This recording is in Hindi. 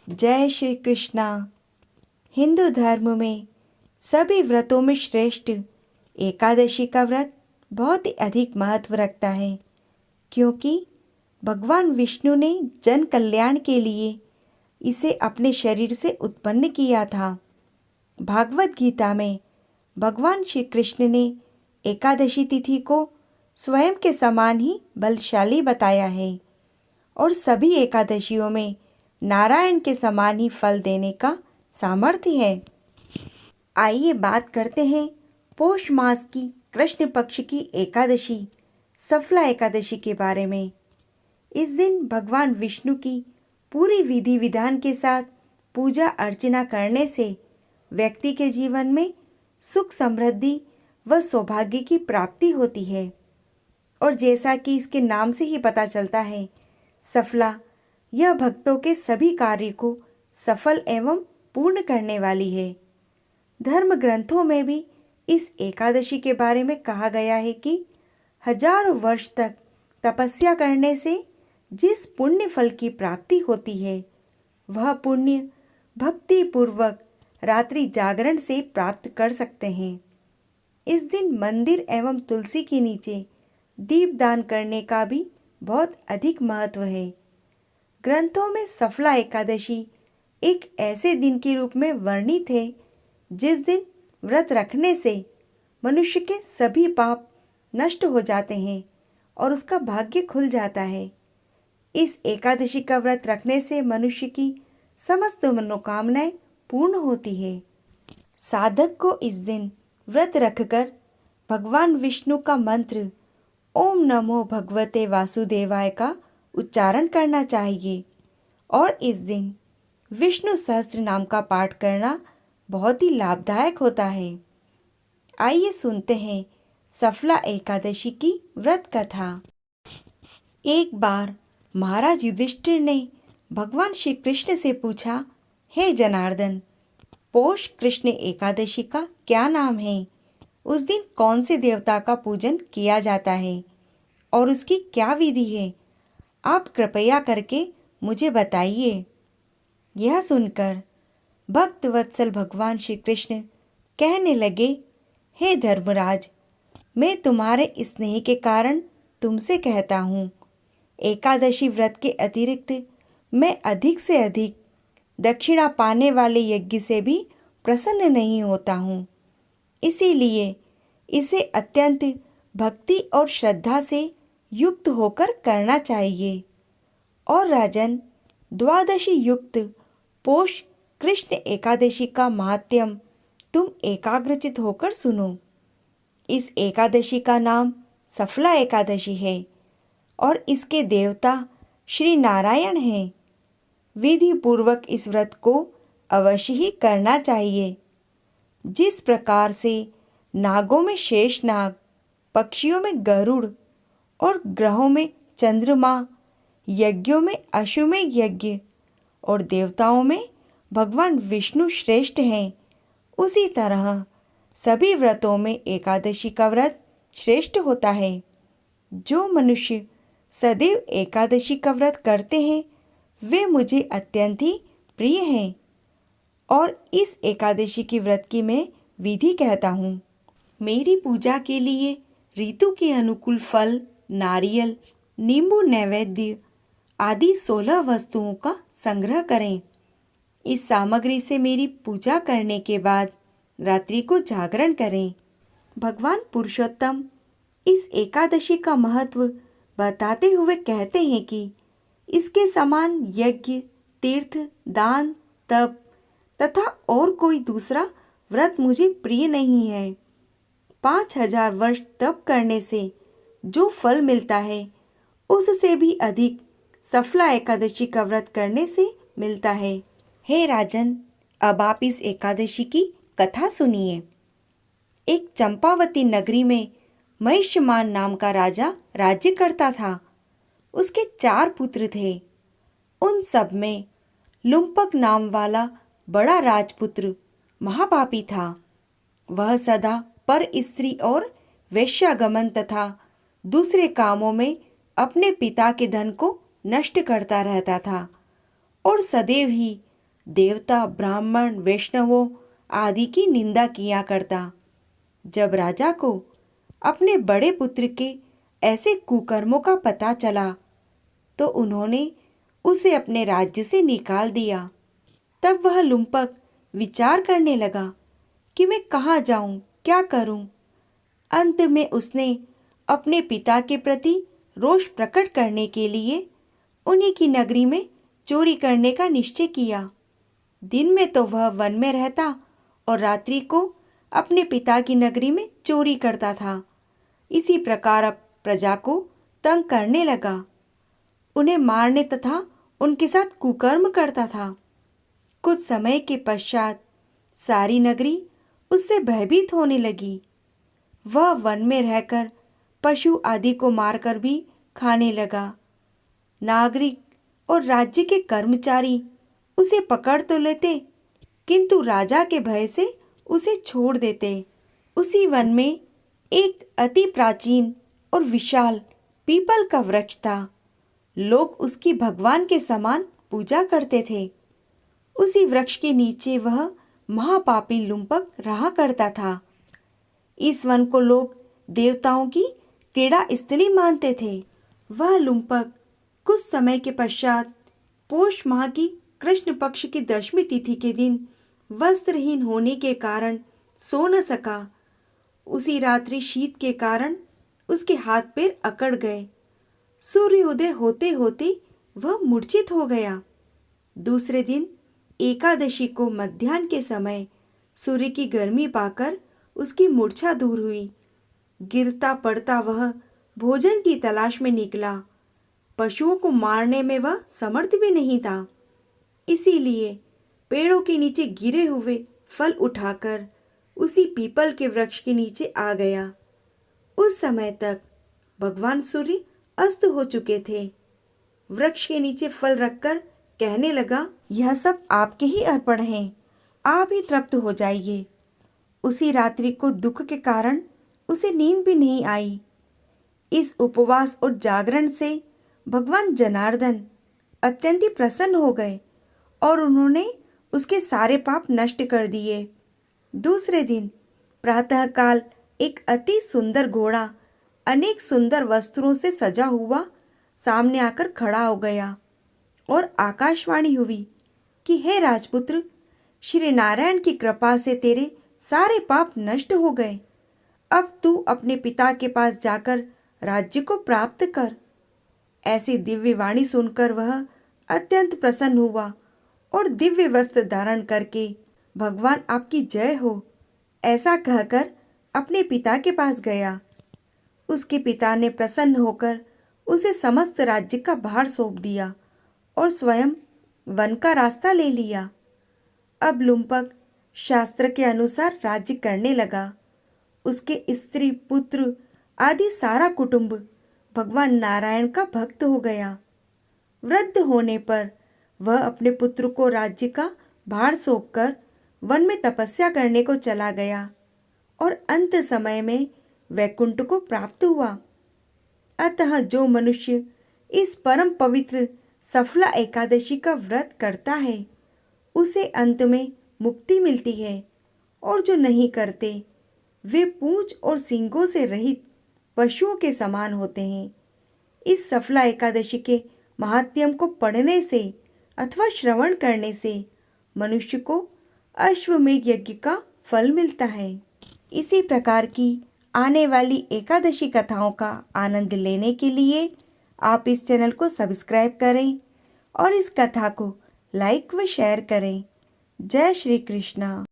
जय श्री कृष्णा। हिंदू धर्म में सभी व्रतों में श्रेष्ठ एकादशी का व्रत बहुत ही अधिक महत्व रखता है, क्योंकि भगवान विष्णु ने जन कल्याण के लिए इसे अपने शरीर से उत्पन्न किया था। भागवत गीता में भगवान श्री कृष्ण ने एकादशी तिथि को स्वयं के समान ही बलशाली बताया है और सभी एकादशियों में नारायण के समान ही फल देने का सामर्थ्य है। आइए बात करते हैं पौष मास की कृष्ण पक्ष की एकादशी सफला एकादशी के बारे में। इस दिन भगवान विष्णु की पूरी विधि विधान के साथ पूजा अर्चना करने से व्यक्ति के जीवन में सुख समृद्धि व सौभाग्य की प्राप्ति होती है। और जैसा कि इसके नाम से ही पता चलता है, सफला यह भक्तों के सभी कार्य को सफल एवं पूर्ण करने वाली है। धर्म ग्रंथों में भी इस एकादशी के बारे में कहा गया है कि हजारों वर्ष तक तपस्या करने से जिस पुण्य फल की प्राप्ति होती है, वह पुण्य भक्ति पूर्वक रात्रि जागरण से प्राप्त कर सकते हैं। इस दिन मंदिर एवं तुलसी के नीचे दीपदान करने का भी बहुत अधिक महत्व है। ग्रंथों में सफला एकादशी एक ऐसे दिन के रूप में वर्णित है जिस दिन व्रत रखने से मनुष्य के सभी पाप नष्ट हो जाते हैं और उसका भाग्य खुल जाता है। इस एकादशी का व्रत रखने से मनुष्य की समस्त मनोकामनाएं पूर्ण होती है। साधक को इस दिन व्रत रखकर भगवान विष्णु का मंत्र ओम नमो भगवते वासुदेवाय का उच्चारण करना चाहिए और इस दिन विष्णु सहस्त्र नाम का पाठ करना बहुत ही लाभदायक होता है। आइए सुनते हैं सफला एकादशी की व्रत कथा। एक बार महाराज युधिष्ठिर ने भगवान श्री कृष्ण से पूछा, हे जनार्दन, पौष कृष्ण एकादशी का क्या नाम है? उस दिन कौन से देवता का पूजन किया जाता है और उसकी क्या विधि है? आप कृपया करके मुझे बताइए। यह सुनकर भक्त वत्सल भगवान श्री कृष्ण कहने लगे, हे धर्मराज, मैं तुम्हारे स्नेह के कारण तुमसे कहता हूँ, एकादशी व्रत के अतिरिक्त मैं अधिक से अधिक दक्षिणा पाने वाले यज्ञ से भी प्रसन्न नहीं होता हूँ। इसीलिए इसे अत्यंत भक्ति और श्रद्धा से युक्त होकर करना चाहिए। और राजन, द्वादशी युक्त पौष कृष्ण एकादशी का महात्म्य तुम एकाग्रचित होकर सुनो। इस एकादशी का नाम सफला एकादशी है और इसके देवता श्री नारायण हैं। विधि पूर्वक इस व्रत को अवश्य ही करना चाहिए। जिस प्रकार से नागों में शेषनाग, पक्षियों में गरुड़ और ग्रहों में चंद्रमा, यज्ञों में अश्वमेध यज्ञ और देवताओं में भगवान विष्णु श्रेष्ठ हैं, उसी तरह सभी व्रतों में एकादशी का व्रत श्रेष्ठ होता है। जो मनुष्य सदैव एकादशी का व्रत करते हैं वे मुझे अत्यंत ही प्रिय हैं। और इस एकादशी की व्रत की मैं विधि कहता हूँ। मेरी पूजा के लिए ऋतु के अनुकूल फल, नारियल, नींबू नैवेद्य आदि 16 वस्तुओं का संग्रह करें। इस सामग्री से मेरी पूजा करने के बाद रात्रि को जागरण करें। भगवान पुरुषोत्तम इस एकादशी का महत्व बताते हुए कहते हैं कि इसके समान यज्ञ, तीर्थ, दान, तप तथा और कोई दूसरा व्रत मुझे प्रिय नहीं है। 5000 वर्ष तप करने से जो फल मिलता है उससे भी अधिक सफला एकादशी का व्रत करने से मिलता है। हे राजन, अब आप इस एकादशी की कथा सुनिए। एक चंपावती नगरी में महिष्यमान नाम का राजा राज्य करता था। उसके 4 पुत्र थे। उन सब में लुम्पक नाम वाला बड़ा राजपुत्र महापापी था। वह सदा पर स्त्री और वेश्यागमन तथा दूसरे कामों में अपने पिता के धन को नष्ट करता रहता था और सदैव ही देवता, ब्राह्मण, वैष्णवों आदि की निंदा किया करता। जब राजा को अपने बड़े पुत्र के ऐसे कुकर्मों का पता चला तो उन्होंने उसे अपने राज्य से निकाल दिया। तब वह लुम्पक विचार करने लगा कि मैं कहाँ जाऊं, क्या करूं। अंत में उसने अपने पिता के प्रति रोष प्रकट करने के लिए उन्हीं की नगरी में चोरी करने का निश्चय किया। दिन में तो वह वन में रहता और रात्रि को अपने पिता की नगरी में चोरी करता था। इसी प्रकार अब प्रजा को तंग करने लगा, उन्हें मारने तथा उनके साथ कुकर्म करता था। कुछ समय के पश्चात सारी नगरी उससे भयभीत होने लगी। वह वन में रहकर पशु आदि को मारकर भी खाने लगा। नागरिक और राज्य के कर्मचारी उसे पकड़ तो लेते, किंतु राजा के भय से उसे छोड़ देते। उसी वन में एक अति प्राचीन और विशाल पीपल का वृक्ष था। लोग उसकी भगवान के समान पूजा करते थे। उसी वृक्ष के नीचे वह महापापी लुम्पक रहा करता था। इस वन को लोग देवताओं की क्रीड़ा स्थली मानते थे। वह लुम्पक कुछ समय के पश्चात पोष माह की कृष्ण पक्ष की 10वीं तिथि के दिन वस्त्रहीन होने के कारण सो न सका। उसी रात्रि शीत के कारण उसके हाथ पैर अकड़ गए। सूर्योदय होते होते वह मूर्छित हो गया। दूसरे दिन एकादशी को मध्याह्न के समय सूर्य की गर्मी पाकर उसकी मूर्छा दूर हुई। गिरता पड़ता वह भोजन की तलाश में निकला। पशुओं को मारने में वह समर्थ भी नहीं था, इसीलिए पेड़ों के नीचे गिरे हुए फल उठाकर उसी पीपल के वृक्ष के नीचे आ गया। उस समय तक भगवान सूर्य अस्त हो चुके थे। वृक्ष के नीचे फल रखकर कहने लगा, यह सब आपके ही अर्पण हैं, आप ही तृप्त हो जाइए। उसी रात्रि को दुख के कारण उसे नींद भी नहीं आई। इस उपवास और जागरण से भगवान जनार्दन अत्यंत ही प्रसन्न हो गए और उन्होंने उसके सारे पाप नष्ट कर दिए। दूसरे दिन प्रातःकाल एक अति सुंदर घोड़ा अनेक सुंदर वस्त्रों से सजा हुआ सामने आकर खड़ा हो गया और आकाशवाणी हुई कि हे राजपुत्र, श्री नारायण की कृपा से तेरे सारे पाप नष्ट हो गए। अब तू अपने पिता के पास जाकर राज्य को प्राप्त कर। ऐसी दिव्य वाणी सुनकर वह अत्यंत प्रसन्न हुआ और दिव्य वस्त्र धारण करके भगवान आपकी जय हो ऐसा कहकर अपने पिता के पास गया। उसके पिता ने प्रसन्न होकर उसे समस्त राज्य का भार सौंप दिया और स्वयं वन का रास्ता ले लिया। अब लुम्पक शास्त्र के अनुसार राज्य करने लगा। उसके स्त्री, पुत्र आदि सारा कुटुंब भगवान नारायण का भक्त हो गया। वृद्ध होने पर वह अपने पुत्र को राज्य का भार सौंपकर वन में तपस्या करने को चला गया और अंत समय में वैकुंठ को प्राप्त हुआ। अतः जो मनुष्य इस परम पवित्र सफला एकादशी का व्रत करता है उसे अंत में मुक्ति मिलती है, और जो नहीं करते वे पूंछ और सींगों से रहित पशुओं के समान होते हैं। इस सफला एकादशी के महात्म्य को पढ़ने से अथवा श्रवण करने से मनुष्य को अश्वमेध यज्ञ का फल मिलता है। इसी प्रकार की आने वाली एकादशी कथाओं का आनंद लेने के लिए आप इस चैनल को सब्सक्राइब करें और इस कथा को लाइक व शेयर करें। जय श्री कृष्ण।